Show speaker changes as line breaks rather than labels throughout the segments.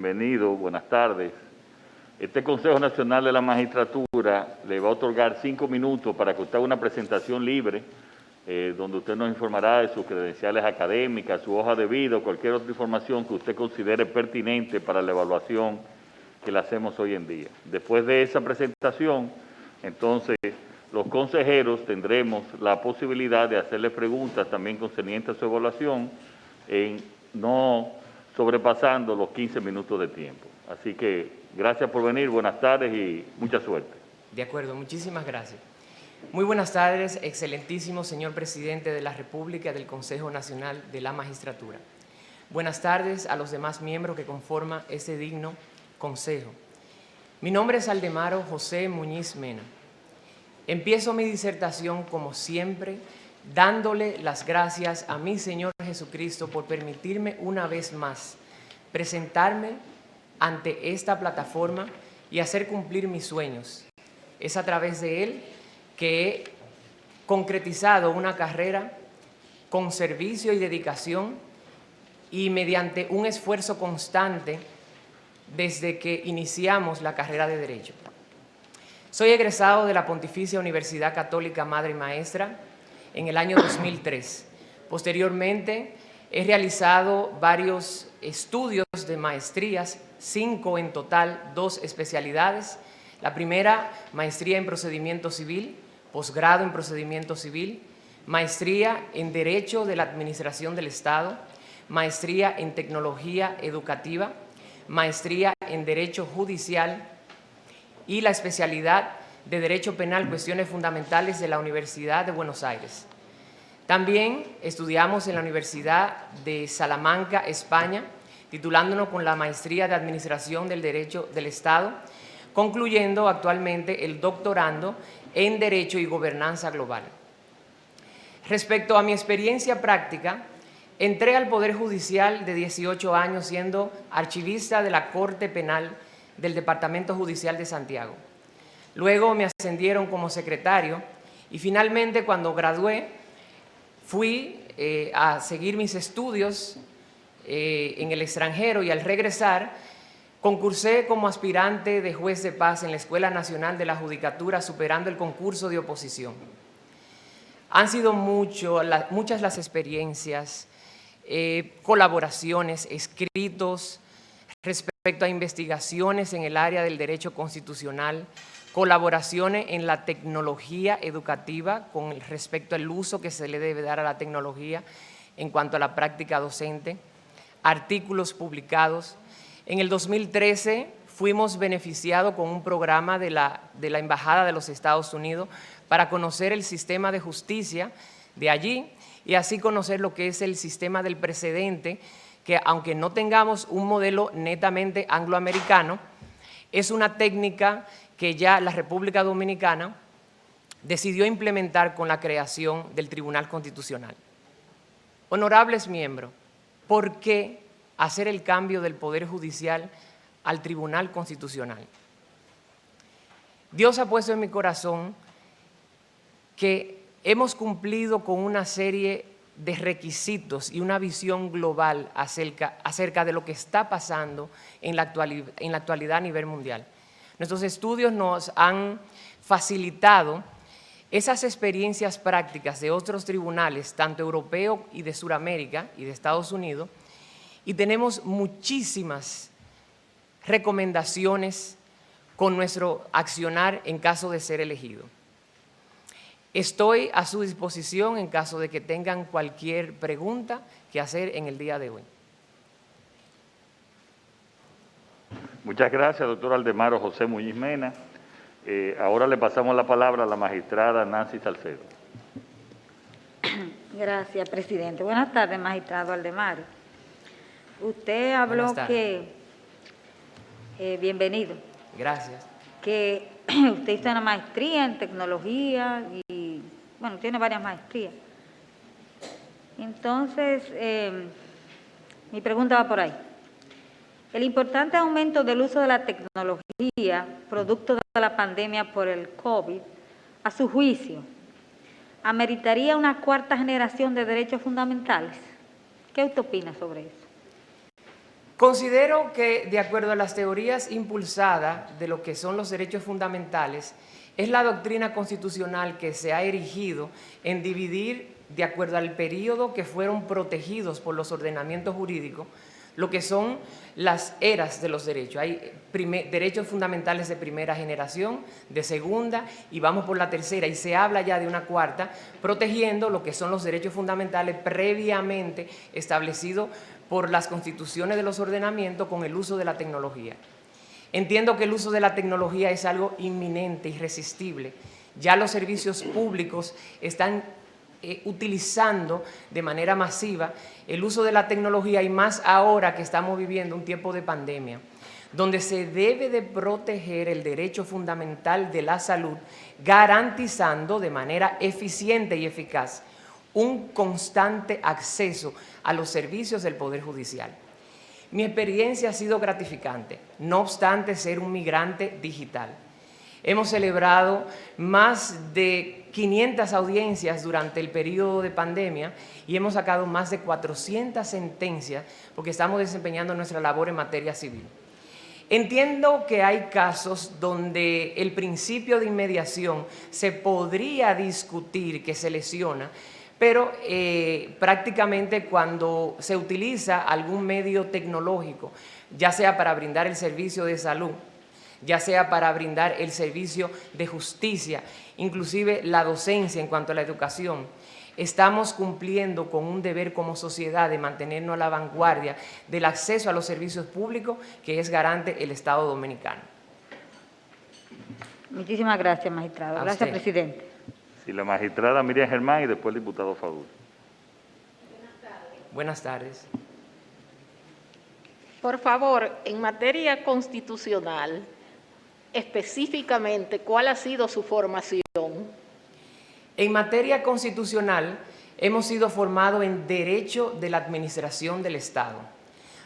Bienvenido, buenas tardes. Este Consejo Nacional de la Magistratura le va a otorgar 5 minutos para que usted haga una presentación libre, donde usted nos informará de sus credenciales académicas, su hoja de vida o cualquier otra información que usted considere pertinente para la evaluación que le hacemos hoy en día. Después de esa presentación, entonces, los consejeros tendremos la posibilidad de hacerle preguntas también concernientes a su evaluación, no sobrepasando los 15 minutos de tiempo. Así que gracias por venir, buenas tardes y mucha suerte.
De acuerdo, muchísimas gracias. Muy buenas tardes, excelentísimo señor Presidente de la República del Consejo Nacional de la Magistratura. Buenas tardes a los demás miembros que conforman ese digno consejo. Mi nombre es Aldemaro José Muñiz Mena. Empiezo mi disertación, como siempre, dándole las gracias a mi Señor Jesucristo por permitirme una vez más presentarme ante esta plataforma y hacer cumplir mis sueños. Es a través de Él que he concretizado una carrera con servicio y dedicación y mediante un esfuerzo constante desde que iniciamos la carrera de Derecho. Soy egresado de la Pontificia Universidad Católica Madre y Maestra en el año 2003. Posteriormente, he realizado varios estudios de maestrías, 5 en total, 2 especialidades. La primera, maestría en Procedimiento Civil, posgrado en Procedimiento Civil, maestría en Derecho de la Administración del Estado, maestría en Tecnología Educativa, maestría en Derecho Judicial y la especialidad de Derecho Penal, Cuestiones Fundamentales de la Universidad de Buenos Aires. También estudiamos en la Universidad de Salamanca, España, titulándonos con la maestría de Administración del Derecho del Estado, concluyendo actualmente el doctorando en Derecho y Gobernanza Global. Respecto a mi experiencia práctica, entré al Poder Judicial de 18 años siendo archivista de la Corte Penal del Departamento Judicial de Santiago. Luego me ascendieron como secretario y finalmente cuando gradué fui a seguir mis estudios en el extranjero y al regresar concursé como aspirante de juez de paz en la Escuela Nacional de la Judicatura superando el concurso de oposición. Han sido muchas las experiencias, colaboraciones, escritos respecto a investigaciones en el área del derecho constitucional, colaboraciones en la tecnología educativa con respecto al uso que se le debe dar a la tecnología en cuanto a la práctica docente, artículos publicados. En el 2013 fuimos beneficiados con un programa de la Embajada de los Estados Unidos para conocer el sistema de justicia de allí y así conocer lo que es el sistema del precedente, que aunque no tengamos un modelo netamente angloamericano, es una técnica que ya la República Dominicana decidió implementar con la creación del Tribunal Constitucional. Honorables miembros, ¿por qué hacer el cambio del Poder Judicial al Tribunal Constitucional? Dios ha puesto en mi corazón que hemos cumplido con una serie de requisitos y una visión global acerca de lo que está pasando en la actualidad a nivel mundial. Nuestros estudios nos han facilitado esas experiencias prácticas de otros tribunales, tanto europeos y de Sudamérica y de Estados Unidos, y tenemos muchísimas recomendaciones con nuestro accionar en caso de ser elegido. Estoy a su disposición en caso de que tengan cualquier pregunta que hacer en el día de hoy.
Muchas gracias, doctor Aldemaro José Muñiz Mena. Ahora le pasamos la palabra a la magistrada Nancy Salcedo.
Gracias, presidente. Buenas tardes, magistrado Aldemaro. Usted habló bienvenido.
Gracias.
Que usted hizo una maestría en tecnología y, bueno, tiene varias maestrías. Entonces, mi pregunta va por ahí. El importante aumento del uso de la tecnología, producto de la pandemia por el COVID, a su juicio, ¿ameritaría una cuarta generación de derechos fundamentales? ¿Qué usted opina sobre eso?
Considero que, de acuerdo a las teorías impulsadas de lo que son los derechos fundamentales, es la doctrina constitucional que se ha erigido en dividir, de acuerdo al periodo que fueron protegidos por los ordenamientos jurídicos, lo que son las eras de los derechos. Hay derechos fundamentales de primera generación, de segunda, y vamos por la tercera, y se habla ya de una cuarta, protegiendo lo que son los derechos fundamentales previamente establecidos por las constituciones de los ordenamientos con el uso de la tecnología. Entiendo que el uso de la tecnología es algo inminente, irresistible. Ya los servicios públicos están utilizando de manera masiva el uso de la tecnología, y más ahora que estamos viviendo un tiempo de pandemia, donde se debe de proteger el derecho fundamental de la salud, garantizando de manera eficiente y eficaz un constante acceso a los servicios del Poder Judicial. Mi experiencia ha sido gratificante, no obstante ser un migrante digital. Hemos celebrado más de 500 audiencias durante el periodo de pandemia y hemos sacado más de 400 sentencias porque estamos desempeñando nuestra labor en materia civil. Entiendo que hay casos donde el principio de inmediación se podría discutir que se lesiona, pero prácticamente cuando se utiliza algún medio tecnológico, ya sea para brindar el servicio de salud, ya sea para brindar el servicio de justicia, inclusive la docencia en cuanto a la educación, estamos cumpliendo con un deber como sociedad de mantenernos a la vanguardia del acceso a los servicios públicos que es garante el Estado Dominicano.
Muchísimas gracias, magistrado. Gracias, presidente.
Sí, la magistrada Miriam Germán y después el diputado Fadul.
Buenas tardes.
Por favor, en materia constitucional, específicamente, ¿cuál ha sido su formación?
En materia constitucional, hemos sido formados en Derecho de la Administración del Estado,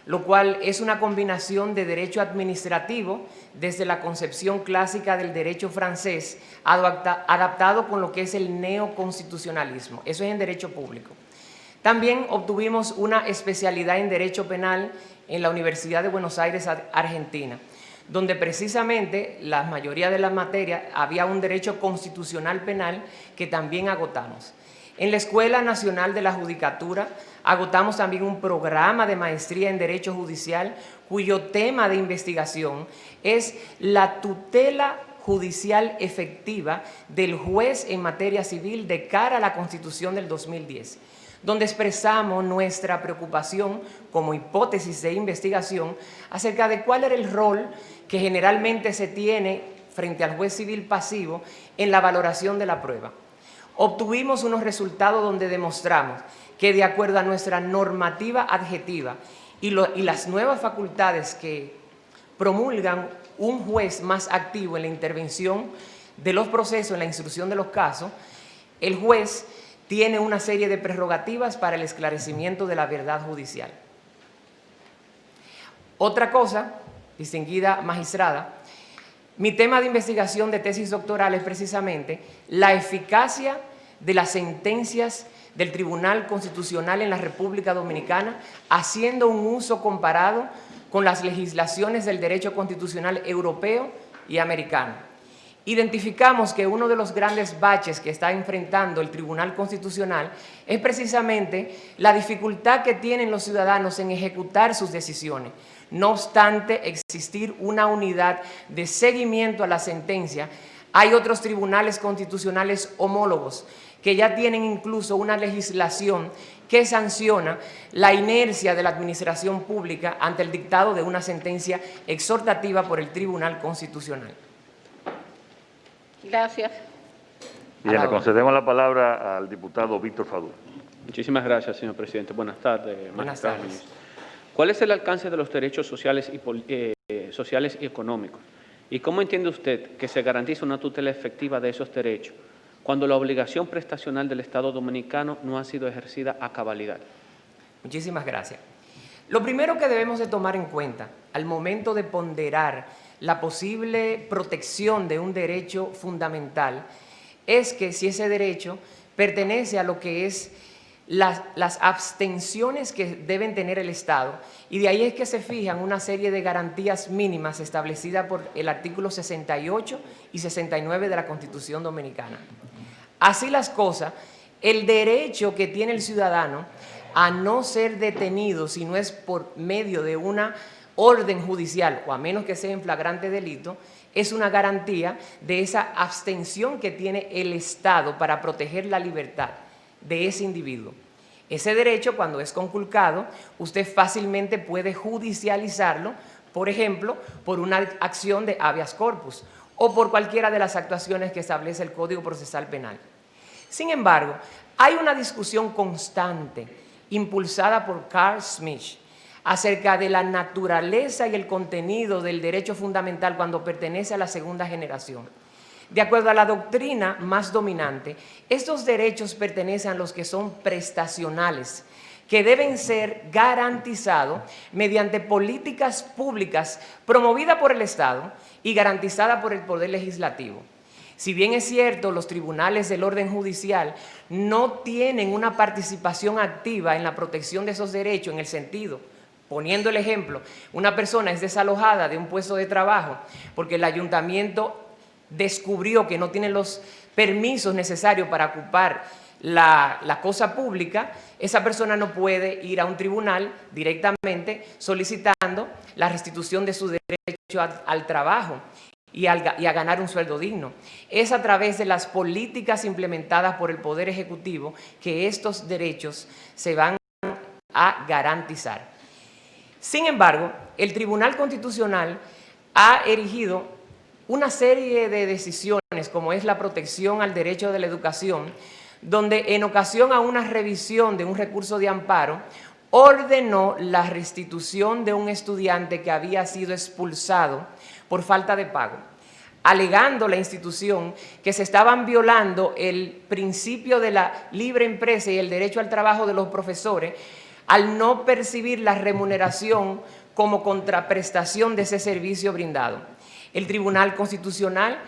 lo cual es una combinación de derecho administrativo desde la concepción clásica del derecho francés, adaptado con lo que es el neoconstitucionalismo. Eso es en derecho público. También obtuvimos una especialidad en derecho penal en la Universidad de Buenos Aires, Argentina, donde precisamente la mayoría de las materias había un derecho constitucional penal que también agotamos. En la Escuela Nacional de la Judicatura agotamos también un programa de maestría en Derecho Judicial cuyo tema de investigación es la tutela judicial efectiva del juez en materia civil de cara a la Constitución del 2010, donde expresamos nuestra preocupación como hipótesis de investigación acerca de cuál era el rol que generalmente se tiene frente al juez civil pasivo en la valoración de la prueba. Obtuvimos unos resultados donde demostramos que de acuerdo a nuestra normativa adjetiva y las nuevas facultades que promulgan un juez más activo en la intervención de los procesos, en la instrucción de los casos, el juez tiene una serie de prerrogativas para el esclarecimiento de la verdad judicial. Otra cosa, distinguida magistrada, mi tema de investigación de tesis doctoral es precisamente la eficacia de las sentencias del Tribunal Constitucional en la República Dominicana, haciendo un uso comparado con las legislaciones del derecho constitucional europeo y americano. Identificamos que uno de los grandes baches que está enfrentando el Tribunal Constitucional es precisamente la dificultad que tienen los ciudadanos en ejecutar sus decisiones. No obstante existir una unidad de seguimiento a la sentencia, hay otros tribunales constitucionales homólogos que ya tienen incluso una legislación que sanciona la inercia de la administración pública ante el dictado de una sentencia exhortativa por el Tribunal Constitucional.
Gracias.
Bien, le concedemos la palabra al diputado Víctor Fadul.
Muchísimas gracias, señor presidente. Buenas tardes,
Buenas
magistrado.
tardes.
¿Cuál es el alcance de los derechos sociales y económicos? ¿Y cómo entiende usted que se garantiza una tutela efectiva de esos derechos cuando la obligación prestacional del Estado Dominicano no ha sido ejercida a cabalidad?
Muchísimas gracias. Lo primero que debemos de tomar en cuenta al momento de ponderar la posible protección de un derecho fundamental es que si ese derecho pertenece a lo que es las abstenciones que deben tener el Estado, y de ahí es que se fijan una serie de garantías mínimas establecidas por el artículo 68 y 69 de la Constitución Dominicana. Así las cosas, el derecho que tiene el ciudadano a no ser detenido si no es por medio de una orden judicial o a menos que sea en flagrante delito, es una garantía de esa abstención que tiene el Estado para proteger la libertad de ese individuo. Ese derecho, cuando es conculcado, usted fácilmente puede judicializarlo, por ejemplo, por una acción de habeas corpus o por cualquiera de las actuaciones que establece el Código Procesal Penal. Sin embargo, hay una discusión constante impulsada por Carl Schmitt acerca de la naturaleza y el contenido del derecho fundamental cuando pertenece a la segunda generación. De acuerdo a la doctrina más dominante, estos derechos pertenecen a los que son prestacionales, que deben ser garantizados mediante políticas públicas promovidas por el Estado y garantizadas por el Poder Legislativo. Si bien es cierto, los tribunales del orden judicial no tienen una participación activa en la protección de esos derechos en el sentido, poniendo el ejemplo, una persona es desalojada de un puesto de trabajo porque el ayuntamiento descubrió que no tiene los permisos necesarios para ocupar la cosa pública, esa persona no puede ir a un tribunal directamente solicitando la restitución de su derecho al trabajo y a ganar un sueldo digno. Es a través de las políticas implementadas por el Poder Ejecutivo que estos derechos se van a garantizar. Sin embargo, el Tribunal Constitucional ha erigido una serie de decisiones, como es la protección al derecho de la educación, donde en ocasión a una revisión de un recurso de amparo, ordenó la restitución de un estudiante que había sido expulsado por falta de pago, alegando la institución que se estaban violando el principio de la libre empresa y el derecho al trabajo de los profesores al no percibir la remuneración como contraprestación de ese servicio brindado. El Tribunal Constitucional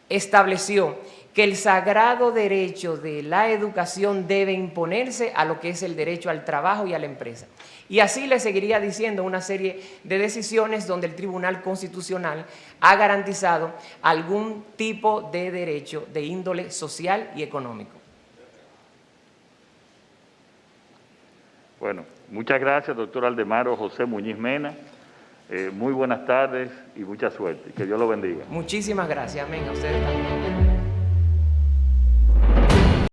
estableció que el sagrado derecho de la educación debe imponerse a lo que es el derecho al trabajo y a la empresa. Y así le seguiría diciendo una serie de decisiones donde el Tribunal Constitucional ha garantizado algún tipo de derecho de índole social y económico.
Bueno, muchas gracias, doctor Aldemaro José Muñiz Mena. Muy buenas tardes y mucha suerte. Que Dios lo bendiga.
Muchísimas gracias. Amén. A ustedes también.